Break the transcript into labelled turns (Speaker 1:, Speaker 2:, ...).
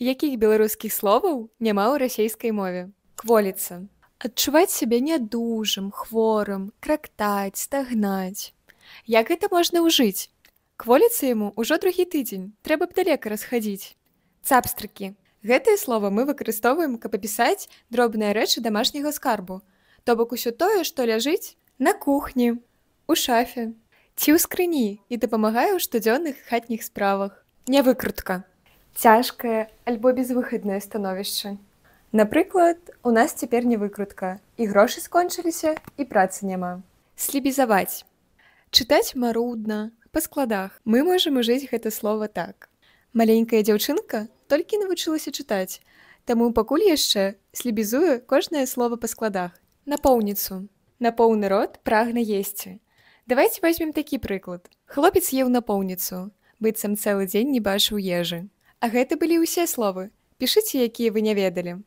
Speaker 1: Якіх беларускіх словаў няма ў расейскай мове? Кволіцца. Адчуваць сябе нядужым, хворым, крактаць, стагнаць. Як гэта можна ўжыць? Кволіцца яму ўжо другі тыдзень, трэба б да лекара схадзіць. Цапстрыкі. Гэтае слова мы выкарыстоўваем, каб апісаць дробныя рэчы дамашняга скарбу, то бок усё тое, што ляжыць на кухні, у шафе, ці ў скрыні і дапамагае ў штодзённых хатніх справах. Нявыкрутка. Цяжкае альбо безвыхаднае становішча. Напрыклад, у нас цяпер невыкрутка, і грошы скончыліся, і працы няма. Слебізаваць. Чытаць марудна, па складах. Мы можам ужыць гэта слова так. Маленькая дзяўчынка толькі навучылася чытаць, таму пакуль яшчэ слебізуе кожнае слова па складах. Напоўніцу. На поўны рот прагна есці. Давайце возьмем такі прыклад. Хлопец еў напоўніцу, быццам цэлы дзень не бачыў ежы. А гэта былі ўсе словы. Пішыце, якія вы не ведалі.